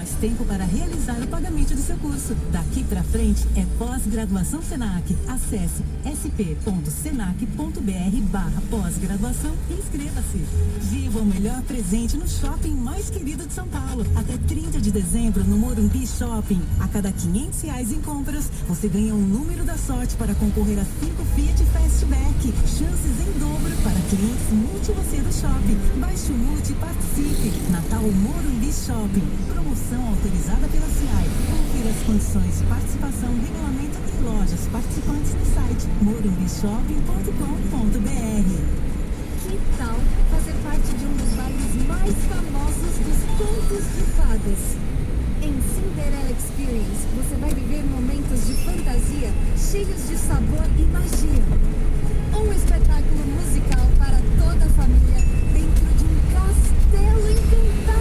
mais tempo para realizar o pagamento do seu curso. Daqui para frente é pós-graduação Senac. Acesse sp.senac.br/pós-graduação e inscreva-se. Viva o melhor presente no shopping mais querido de São Paulo. Até 30 de dezembro no Morumbi Shopping. A cada R$500 em compras, você ganha um número da sorte para concorrer a 5 Fiat Fastback. Chances em dobro para clientes Multi Você do Shopping. Baixe o Multi e participe. Natal Morumbi Shopping. Promoção autorizada pela CIAI. Confira as condições de participação, regulamento e lojas participantes no site morumbishopping.com.br. Que tal fazer parte de um dos bailes mais famosos dos contos de fadas? Em Cinderella Experience, você vai viver momentos de fantasia cheios de sabor e magia. Um espetáculo musical para toda a família dentro de um castelo encantado.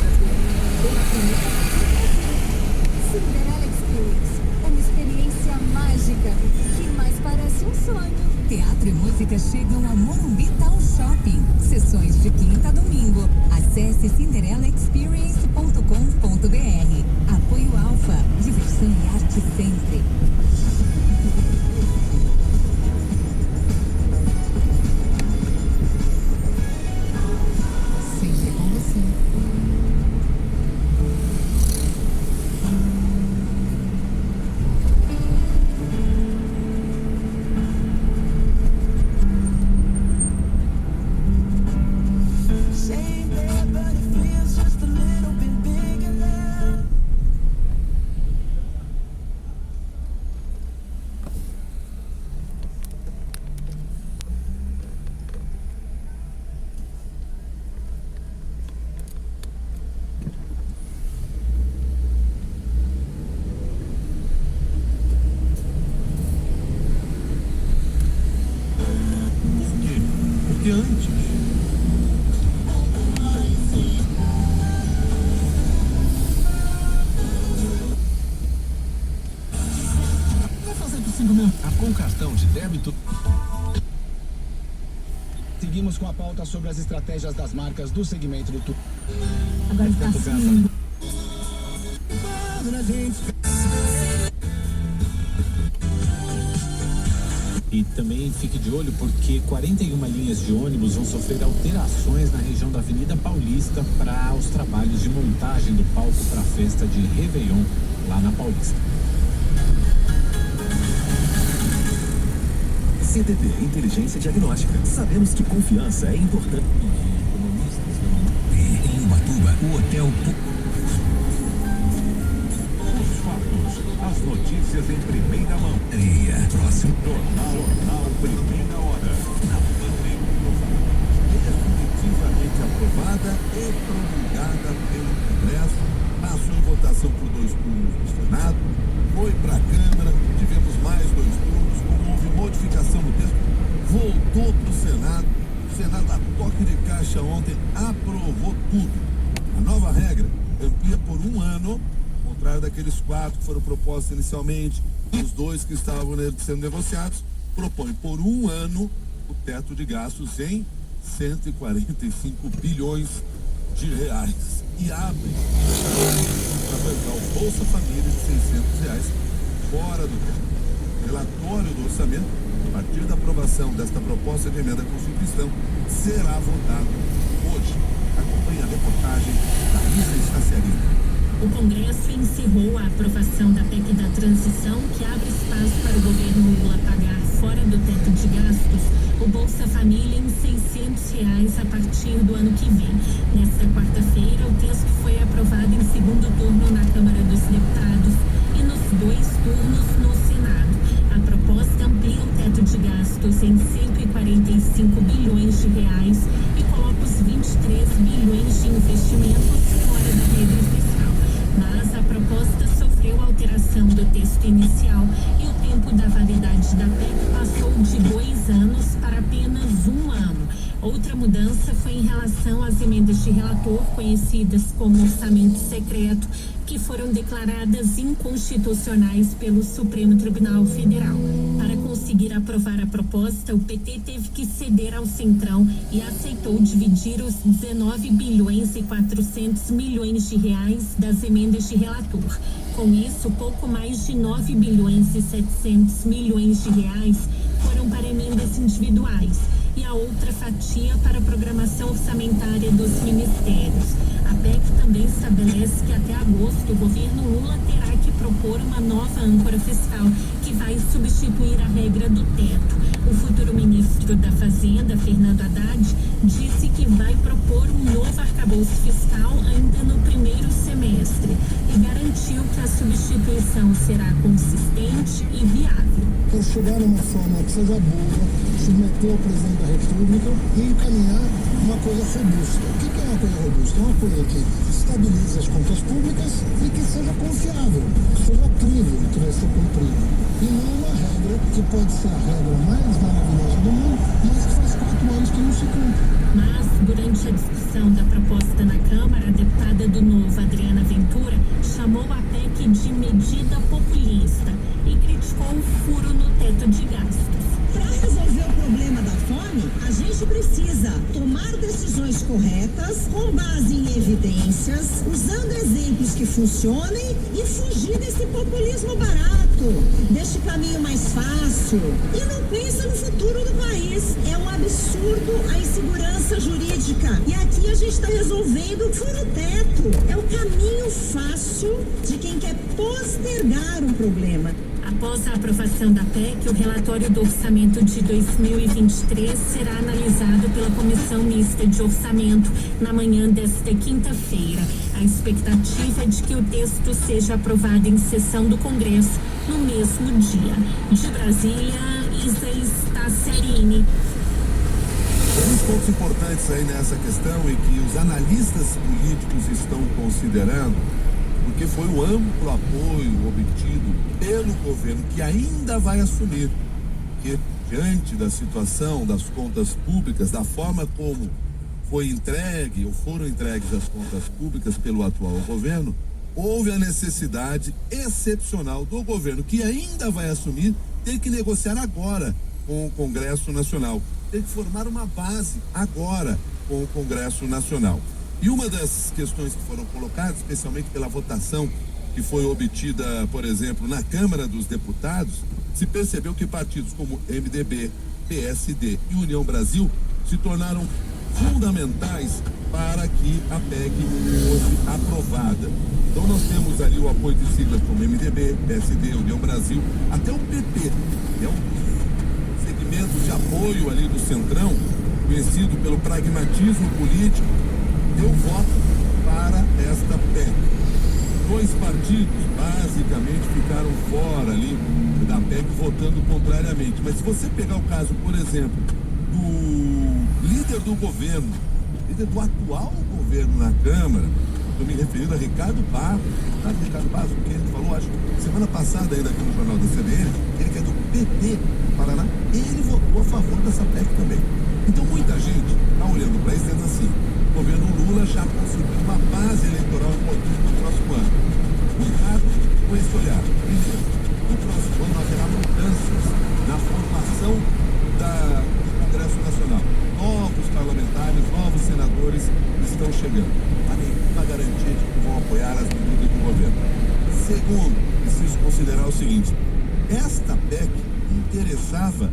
Cinderella Experience, uma experiência mágica que mais parece um sonho. Teatro e música chegam a Morumbi Town Shopping. Sessões de quinta a domingo. Acesse cinderellaexperience.com.br. Apoio Alfa. Diversão e arte sempre. Sempre com você. Antes. Vai fazer por 5 mil. Com cartão de débito. Seguimos com a pauta sobre as estratégias das marcas do segmento do turismo. Agora está assim. E também fique de olho porque 41 linhas de ônibus vão sofrer alterações na região da Avenida Paulista para os trabalhos de montagem do palco para a festa de Réveillon lá na Paulista. CDT Inteligência Diagnóstica. Sabemos que confiança é importante. Em Ubatuba, o Hotel... Os fatos, as notícias em primeira mão. Próximo. Jornal Primeira Hora. Definitivamente aprovada e promulgada pelo Congresso. Passou em votação por 2 turnos no Senado. Foi para a Câmara. Tivemos mais 2 turnos. Como houve modificação no texto, voltou para o Senado. O Senado, a toque de caixa ontem, aprovou tudo. A nova regra amplia por 1 ano, ao contrário daqueles 4 que foram propostos inicialmente. Os 2 que estavam sendo negociados propõem por 1 ano o teto de gastos em 145 bilhões de reais e abre para bancar o Bolsa Família de R$600 fora do teto. O relatório do orçamento, a partir da aprovação desta proposta de emenda à Constituição, será votado hoje. Acompanhe a reportagem da Lisa Estaciarina. O Congresso encerrou a aprovação da PEC da transição, que abre espaço para o governo Lula pagar fora do teto de gastos o Bolsa Família em R$600 a partir do ano que vem. Nesta quarta-feira, o texto foi aprovado em segundo turno na Câmara dos Deputados e nos 2 turnos no Senado. A proposta amplia o teto de gastos em 145 bilhões de reais e coloca os 23 bilhões de investimentos fora da regra fiscal. Mas a proposta sofreu alteração do texto inicial e o tempo da validade da PEC passou de 2 anos para apenas 1 ano. Outra mudança foi em relação às emendas de relator, conhecidas como orçamento secreto, que foram declaradas inconstitucionais pelo Supremo Tribunal Federal. Para conseguir aprovar a proposta, o PT teve que ceder ao Centrão e aceitou dividir os 19 bilhões e 400 milhões de reais das emendas de relator. Com isso, pouco mais de 9 bilhões e 700 milhões de reais foram para emendas individuais e a outra fatia para a programação orçamentária dos ministérios. A PEC também estabelece que até agosto o governo Lula terá que propor uma nova âncora fiscal que vai substituir a regra do teto. O futuro ministro da Fazenda, Fernando Haddad, disse que vai propor um novo arcabouço fiscal ainda no primeiro semestre e garantiu que a substituição será consistente e viável. Por chegar numa forma que seja boa, submeter ao presidente da República e encaminhar uma coisa robusta. O que é uma coisa robusta? É uma coisa que estabilize as contas públicas e que seja confiável, que seja crível, que vai ser cumprida. E não uma regra que pode ser a regra mais maravilhosa do mundo, mas que faz 4 anos que não se cumpre. Mas, durante a discussão da proposta na Câmara, a deputada do Novo, Adriana Ventura, chamou a PEC de medida populista e criticou o furo no teto de gastos. Para resolver o problema da fome, a gente precisa tomar decisões corretas, com base em evidências, usando exemplos que funcionem e fugir desse populismo barato, deste caminho mais fácil. E não pensa no futuro do país. É um absurdo a insegurança jurídica. E aqui a gente está resolvendo o furo-teto. É o caminho fácil de quem quer postergar um problema. Após a aprovação da PEC, o relatório do orçamento de 2023 será analisado pela Comissão Mista de Orçamento na manhã desta quinta-feira. A expectativa é de que o texto seja aprovado em sessão do Congresso no mesmo dia. De Brasília, Isa Stacierini. Alguns pontos importantes aí nessa questão e que os analistas políticos estão considerando, porque foi o amplo apoio obtido pelo governo que ainda vai assumir, que diante da situação das contas públicas, da forma como foi entregue ou foram entregues as contas públicas pelo atual governo, houve a necessidade excepcional do governo que ainda vai assumir ter que negociar agora com o Congresso Nacional, ter que formar uma base agora com o Congresso Nacional. E uma das questões que foram colocadas, especialmente pela votação que foi obtida, por exemplo, na Câmara dos Deputados, se percebeu que partidos como MDB, PSD e União Brasil se tornaram fundamentais para que a PEC fosse aprovada. Então nós temos ali o apoio de siglas como MDB, PSD, União Brasil, até o PP, que é um segmento de apoio ali do Centrão, conhecido pelo pragmatismo político, deu voto para esta PEC. 2 partidos basicamente ficaram fora ali da PEC votando contrariamente. Mas se você pegar o caso, por exemplo, do líder do governo, líder do atual governo na Câmara, estou me referindo a Ricardo Barros. Sabe Ricardo Barros, o que ele falou, acho que semana passada ainda aqui no Jornal da CBN, ele que é do PT do Paraná, ele votou a favor dessa PEC também. Então muita gente está olhando para isso e dizendo assim, o governo Lula já conseguiu uma base eleitoral importante no próximo ano. Cuidado com esse olhar. Primeiro, no próximo ano haverá mudanças na formação do Congresso Nacional. Novos parlamentares, novos senadores estão chegando. Uma garantia de que vão apoiar as medidas do governo. Segundo, preciso considerar o seguinte, esta PEC interessava,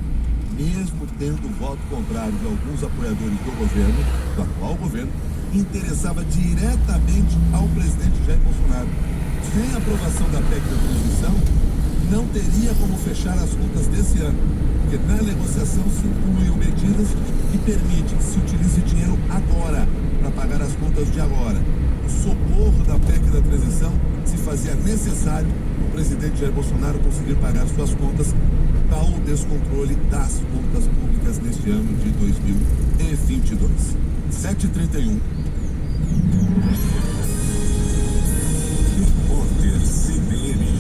mesmo tendo voto contrário de alguns apoiadores do governo, do atual governo, interessava diretamente ao presidente Jair Bolsonaro. Sem a aprovação da PEC da transição, não teria como fechar as contas desse ano, porque na negociação se incluem medidas que permitem que se utilize dinheiro agora, para pagar as contas de agora. O socorro da PEC da transição se fazia necessário o presidente Jair Bolsonaro conseguir pagar suas contas para o descontrole das contas públicas neste ano de 2022. 7h31. Repórter CBN.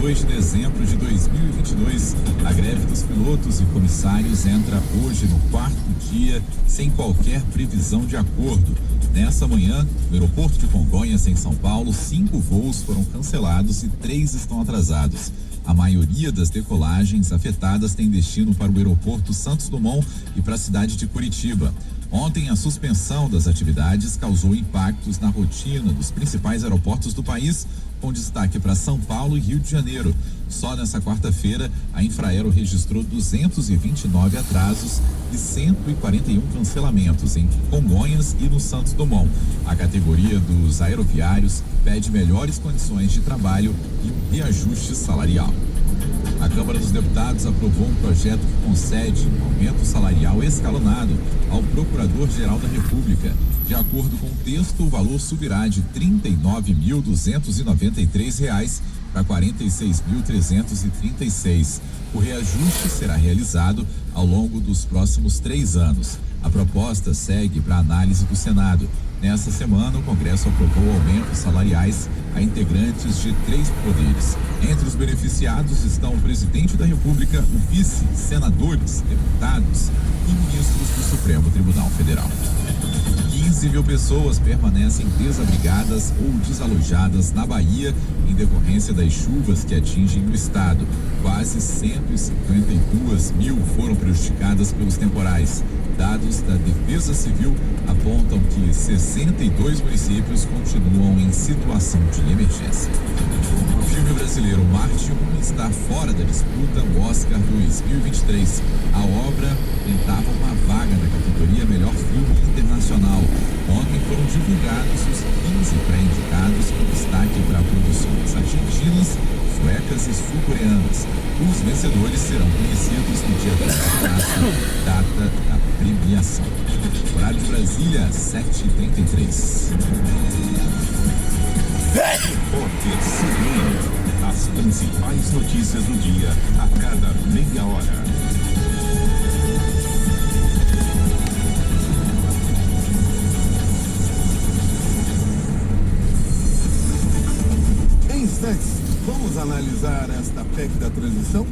2 de dezembro de 2022. A greve dos pilotos e comissários entra hoje no 4º dia, sem qualquer previsão de acordo. Nessa manhã, no aeroporto de Congonhas, em São Paulo, 5 voos foram cancelados e 3 estão atrasados. A maioria das decolagens afetadas tem destino para o aeroporto Santos Dumont e para a cidade de Curitiba. Ontem, a suspensão das atividades causou impactos na rotina dos principais aeroportos do país, com destaque para São Paulo e Rio de Janeiro. Só nessa quarta-feira, a Infraero registrou 229 atrasos e 141 cancelamentos em Congonhas e no Santos Dumont. A categoria dos aeroviários pede melhores condições de trabalho e um reajuste salarial. A Câmara dos Deputados aprovou um projeto que concede um aumento salarial escalonado ao Procurador-Geral da República. De acordo com o texto, o valor subirá de R$ 39.293 para R$ 46.336. O reajuste será realizado ao longo dos próximos 3 anos. A proposta segue para análise do Senado. Nessa semana, o Congresso aprovou aumentos salariais a integrantes de 3 poderes. Entre os beneficiados estão o presidente da República, o vice, senadores, deputados e ministros do Supremo Tribunal Federal. 15 mil pessoas permanecem desabrigadas ou desalojadas na Bahia em decorrência das chuvas que atingem o estado. Quase 152 mil foram prejudicadas pelos temporais. Dados da Defesa Civil apontam que 62 municípios continuam em situação de emergência. O filme brasileiro Marte 1 está fora da disputa no Oscar 2023. A obra tentava uma vaga na categoria Melhor Filme Internacional. Ontem foram divulgados os 15 pré-indicados com destaque para produções argentinas, suecas e sul-coreanas. Os vencedores serão conhecidos no dia 10 de março, data da premiação. Horário de Brasília, 7h33. Repórter CBN. As principais notícias do dia a cada meia hora. Em instantes, vamos analisar esta PEC da transição?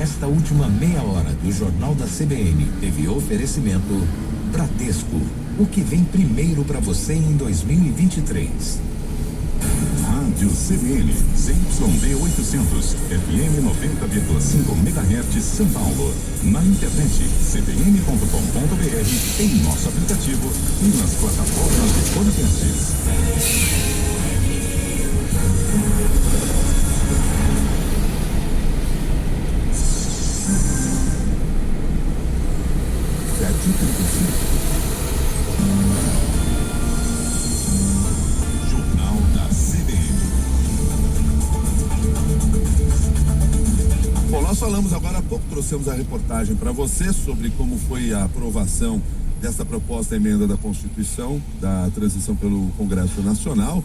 Esta última meia hora do Jornal da CBN teve oferecimento Bradesco, o que vem primeiro para você em 2023. Rádio CBN, ZYD 800, FM 90,5 MHz, São Paulo. Na internet, cbn.com.br, em nosso aplicativo e nas plataformas de podcasts. Jornal da CBN. Bom, nós falamos agora há pouco, trouxemos a reportagem para você sobre como foi a aprovação dessa proposta emenda da Constituição, da transição pelo Congresso Nacional.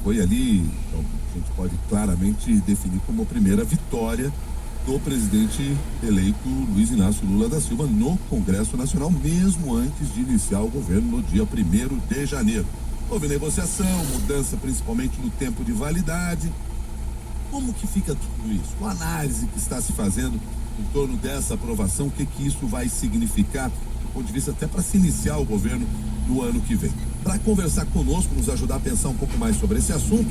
Foi ali, então, a gente pode claramente definir como a primeira vitória do presidente eleito Luiz Inácio Lula da Silva no Congresso Nacional, mesmo antes de iniciar o governo no dia 1º de janeiro. Houve negociação, mudança principalmente no tempo de validade. Como que fica tudo isso? Qual a análise que está se fazendo em torno dessa aprovação? O que isso vai significar do ponto de vista até para se iniciar o governo no ano que vem? Para conversar conosco, nos ajudar a pensar um pouco mais sobre esse assunto,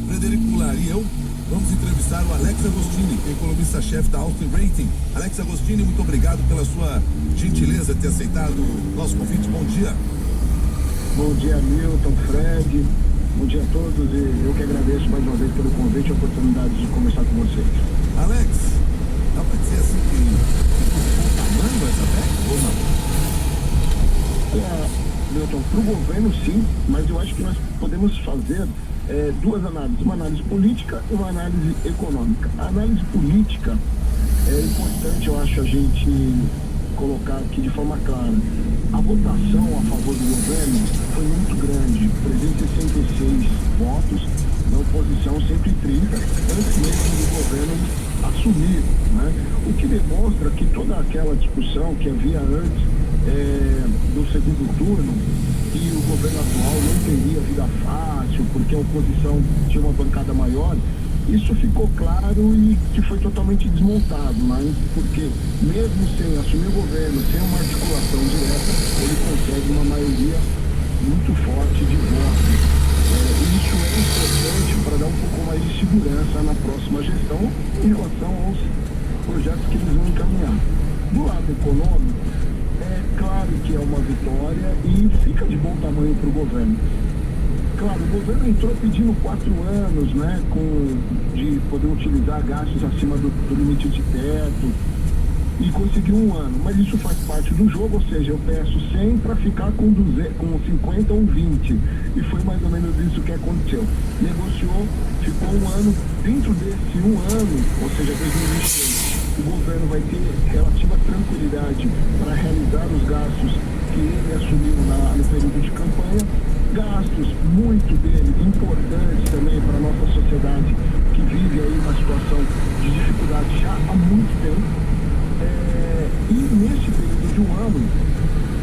Frederico Goulart e eu vamos entrevistar o Alex Agostini, economista-chefe da Austin Rating. Alex Agostini, muito obrigado pela sua gentileza de ter aceitado o nosso convite. Bom dia. Bom dia, Milton, Fred. Bom dia a todos e eu que agradeço mais uma vez pelo convite e a oportunidade de conversar com vocês. Alex, dá para dizer assim que ficou tamanho essa PEC ou não? Milton, para o governo sim, mas eu acho que nós podemos fazer duas análises, uma análise política e uma análise econômica. A análise política é importante, eu acho, a gente colocar aqui de forma clara. A votação a favor do governo foi muito grande, 366 votos, na oposição 130, antes mesmo do governo assumir, né? O que demonstra que toda aquela discussão que havia antes do segundo turno, que o governo atual não teria vida fácil, porque a oposição tinha uma bancada maior, isso ficou claro e que foi totalmente desmontado, mas porque mesmo sem assumir o governo, sem uma articulação direta, ele consegue uma maioria muito forte de votos. Isso é importante para dar um pouco mais de segurança na próxima gestão em relação aos projetos que eles vão encaminhar. Do lado econômico, é claro que é uma vitória e fica de bom tamanho para o governo. Claro, o governo entrou pedindo 4 anos, né, de poder utilizar gastos acima do limite de teto e conseguiu 1 ano, mas isso faz parte do jogo, ou seja, eu peço 100 para ficar com 50 ou 20, e foi mais ou menos isso que aconteceu. Negociou, ficou 1 ano, dentro desse 1 ano, ou seja, 2023, o governo vai ter relativa tranquilidade para realizar os gastos que ele assumiu no período de campanha, gastos, muito deles, importantes também para a nossa sociedade, que vive aí uma situação de dificuldade já há muito tempo. E nesse período de 1 ano,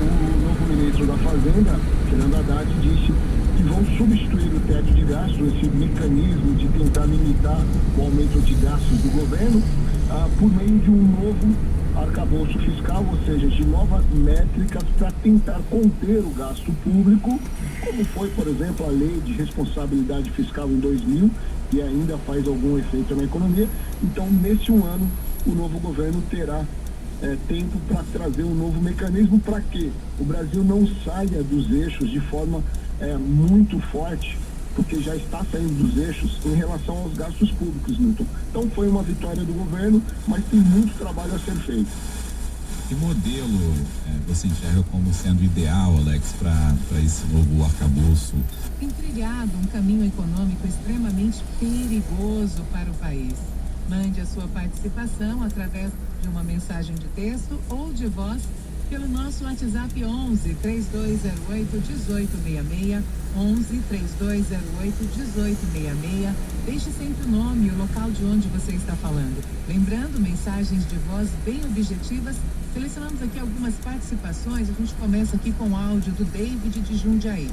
o novo ministro da Fazenda, Fernando Haddad, disse que vão substituir o teto de gastos, esse mecanismo de tentar limitar o aumento de gastos do governo, por meio de um novo arcabouço fiscal, ou seja, de novas métricas para tentar conter o gasto público, como foi, por exemplo, a lei de responsabilidade fiscal em 2000, que ainda faz algum efeito na economia. Então, nesse 1 ano, o novo governo terá tempo para trazer um novo mecanismo para que o Brasil não saia dos eixos de forma muito forte, porque já está saindo dos eixos em relação aos gastos públicos, Milton. Então foi uma vitória do governo, mas tem muito trabalho a ser feito. Que modelo você enxerga como sendo ideal, Alex, para esse novo arcabouço? Tem trilhado um caminho econômico extremamente perigoso para o país. Mande a sua participação através de uma mensagem de texto ou de voz pelo nosso WhatsApp 11 3208 1866, 11 3208 1866. Deixe sempre o nome e o local de onde você está falando. Lembrando, mensagens de voz bem objetivas. Selecionamos aqui algumas participações. A gente começa aqui com o áudio do David de Jundiaí.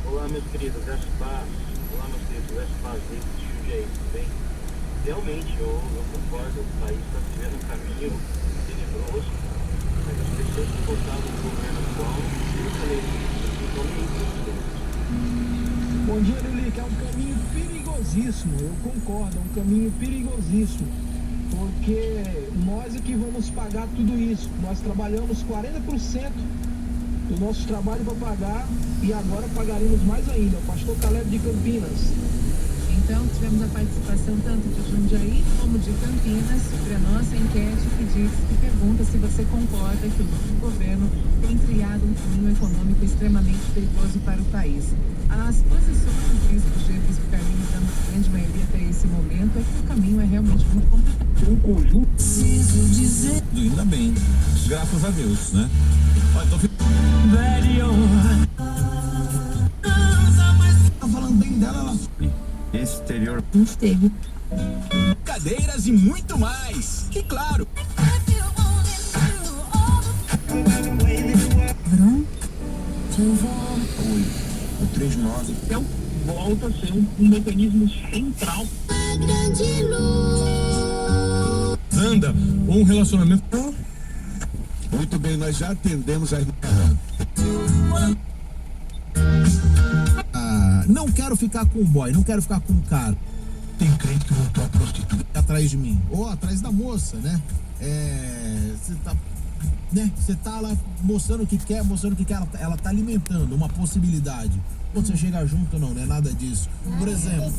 Olá, meus queridos, David de Jundiaí, tudo bem? Realmente, eu concordo, o país está vivendo um caminho tenebroso, mas as pessoas que votaram no governo atual, Bom dia, Lilica. É um caminho perigosíssimo, eu concordo, é um caminho perigosíssimo, porque nós é que vamos pagar tudo isso. Nós trabalhamos 40% do nosso trabalho para pagar e agora pagaremos mais ainda. O pastor Caleb de Campinas. Então, tivemos a participação tanto de Jundiaí como de Campinas sobre a nossa enquete que pergunta se você concorda que o novo governo tem trilhado um caminho econômico extremamente perigoso para o país. As posições do caminho da grande maioria até esse momento é que o caminho é realmente muito complicado. Um conjunto. Preciso dizer. Ainda bem, graças a Deus, né? Olha, tô Tá falando bem dela, ela exterior. Esteve. Cadeiras e muito mais. E claro. Verão? Oi, o 39. Então, volta a ser um mecanismo central. Anda, um relacionamento. Muito bem, nós já atendemos a... Não quero ficar com o boy, não quero ficar com o cara. Tem crente que voltou a prostituta atrás de mim, ou atrás da moça, né? Você tá lá mostrando o que quer, ela tá alimentando uma possibilidade. Quando você chega junto, não é nada disso. Por exemplo,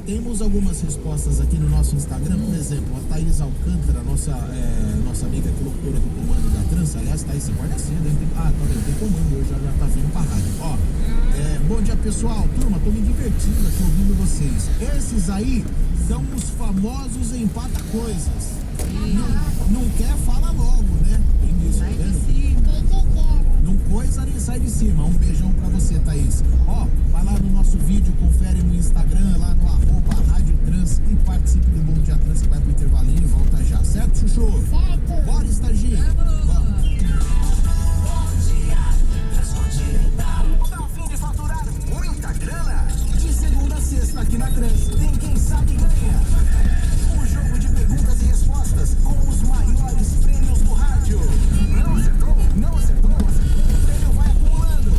temos algumas respostas aqui no nosso Instagram. Por exemplo, a Thaís Alcântara, nossa amiga que loucura do comando da trança. Aliás, Thaís, você acorda cedo, hein? Tem comando hoje, já tá vindo pra rádio. Ó, bom dia, pessoal. Turma, tô me divertindo aqui ouvindo vocês. Esses aí são os famosos empata-coisas. Não quer, fala logo, né? Sai de cima. Não coisa nem sai de cima. Um beijão pra você, Thaís. Ó, vai lá no nosso vídeo, confere no Instagram, lá no @Rádio Trans e participe do Bom Dia a Trança vai pro intervalinho e volta já. Certo, Chuchu? Certo. Bora, estagiário. Vamos. Tá a fim de faturar muita grana? De segunda a sexta aqui na Trança tem Quem Sabe Ganha. Um jogo de perguntas e respostas com os maiores prêmios do rádio. Não acertou? Não acertou? O prêmio vai acumulando.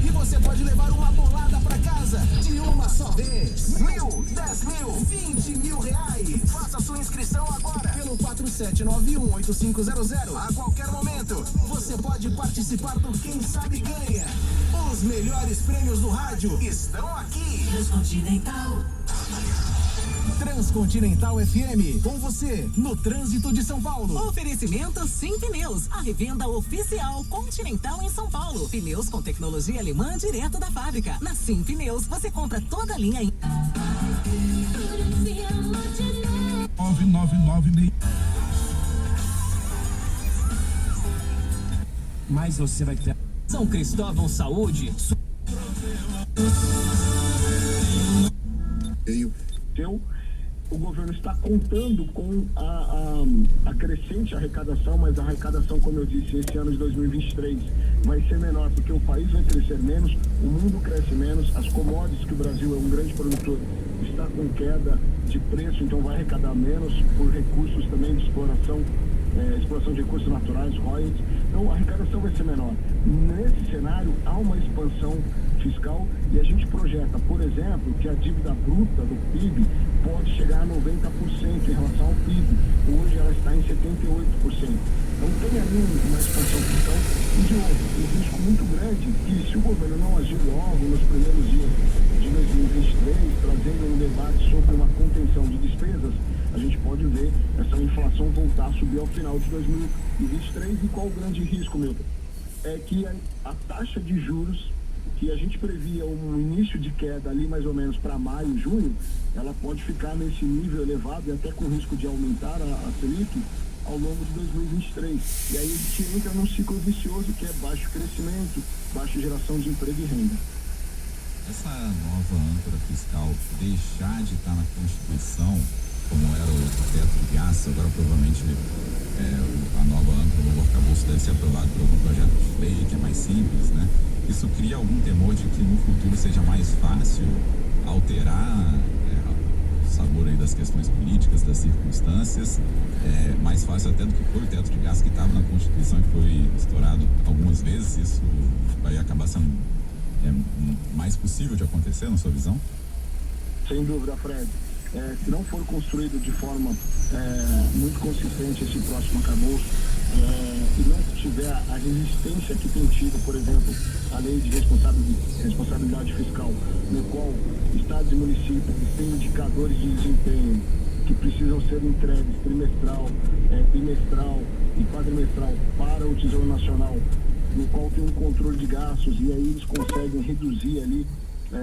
E você pode levar uma bolada pra casa de uma só vez. 1.000, 10.000, 20 mil reais. Faça sua inscrição agora pelo 4791-8500. A qualquer momento, você pode participar do Quem Sabe Ganha. Os melhores prêmios do rádio estão aqui. Transcontinental FM, com você, no trânsito de São Paulo. Oferecimento Sim Pneus, a revenda oficial Continental em São Paulo. Pneus com tecnologia alemã direto da fábrica. Na Sim Pneus, você compra toda a linha em... 999. Mas você vai ter... São Cristóvão Saúde... O governo está contando com a crescente arrecadação, mas a arrecadação, como eu disse, esse ano de 2023 vai ser menor, porque o país vai crescer menos, o mundo cresce menos, as commodities, que o Brasil é um grande produtor, está com queda de preço, então vai arrecadar menos por recursos também de exploração de recursos naturais, royalties. Então a arrecadação vai ser menor. Nesse cenário há uma expansão fiscal e a gente projeta, por exemplo, que a dívida bruta do PIB pode chegar a 90% em relação ao PIB. Hoje ela está em 78%. Então tem ali uma expansão fiscal e, de novo, um risco muito grande que, se o governo não agir logo nos primeiros dias de 2023, trazendo um debate sobre uma contenção de despesas, a gente pode ver essa inflação voltar a subir ao final de 2023. E qual o grande risco, Milton? É que a taxa de juros, que a gente previa um início de queda ali mais ou menos para maio, junho, ela pode ficar nesse nível elevado e até com risco de aumentar a Selic ao longo de 2023. E aí a gente entra num ciclo vicioso que é baixo crescimento, baixa geração de emprego e renda. Essa nova âncora fiscal deixar de estar na Constituição, como era o teto de gastos, agora provavelmente a nova âncora, o novo arcabouço deve ser aprovado por algum projeto de lei que é mais simples, né? Isso cria algum temor de que no futuro seja mais fácil alterar o sabor aí das questões políticas, das circunstâncias, mais fácil até do que foi o teto de gastos que estava na Constituição e foi estourado algumas vezes. Isso vai acabar sendo mais possível de acontecer, na sua visão? Sem dúvida, Fred. Se não for construído de forma muito consistente esse próximo arcabouço, e não tiver a resistência que tem tido, por exemplo, a lei de responsabilidade fiscal, no qual estados e municípios têm indicadores de desempenho que precisam ser entregues trimestral, bimestral e quadrimestral para o Tesouro Nacional, no qual tem um controle de gastos, e aí eles conseguem reduzir ali,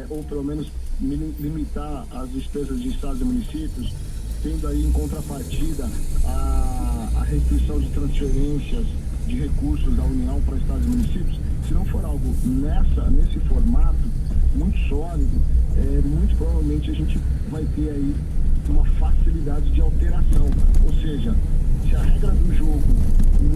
ou pelo menos limitar as despesas de estados e municípios, tendo aí em contrapartida a restrição de transferências de recursos da União para estados e municípios. Se não for algo nesse formato muito sólido, muito provavelmente a gente vai ter aí uma facilidade de alteração. Ou seja, se a regra do jogo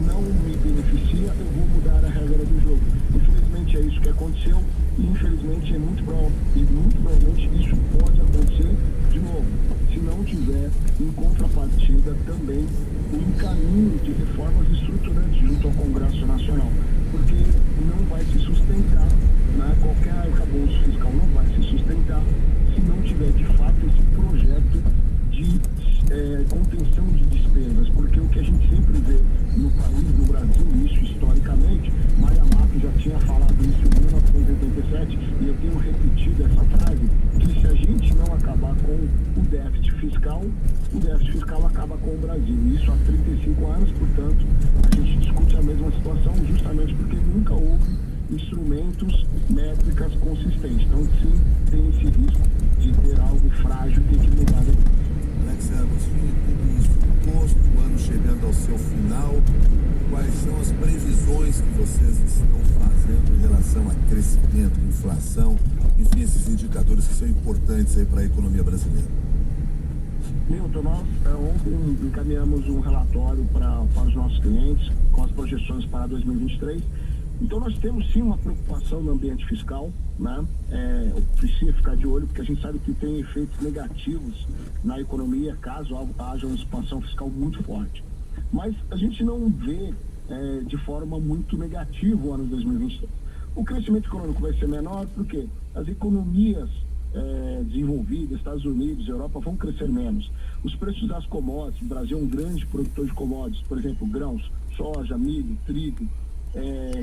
não me beneficia, eu vou mudar a regra do jogo. Infelizmente é isso que aconteceu e infelizmente muito provavelmente isso pode acontecer de novo, se não tiver em contrapartida também o encaminho de reformas estruturantes junto ao Congresso Nacional, porque não vai se sustentar, né? Qualquer arcabouço fiscal não vai se sustentar se não tiver de fato esse projeto de contenção de despesas, porque o que a gente sempre vê no país, no Brasil, isso historicamente, Maia Mato já tinha falado isso em 1987, e eu tenho repetido essa frase, que se a gente não acabar com o déficit fiscal acaba com o Brasil. Isso há 35 anos, portanto, a gente discute a mesma situação justamente porque nunca houve instrumentos, métricas consistentes. Então, sim, tem esse risco de ter algo frágil e ter que mudar. Alexandre, tudo isso posto, o ano chegando ao seu final, quais são as previsões que vocês estão fazendo em relação a crescimento, inflação, enfim, esses indicadores que são importantes aí para a economia brasileira? Milton, nós ontem encaminhamos um relatório para os nossos clientes com as projeções para 2023. Então nós temos sim uma preocupação no ambiente fiscal, né? Precisa ficar de olho, porque a gente sabe que tem efeitos negativos na economia caso haja uma expansão fiscal muito forte. Mas a gente não vê de forma muito negativa o ano de 2023. O crescimento econômico vai ser menor porque as economias desenvolvidas, Estados Unidos, Europa, vão crescer menos. Os preços das commodities, o Brasil é um grande produtor de commodities, por exemplo, grãos, soja, milho, trigo,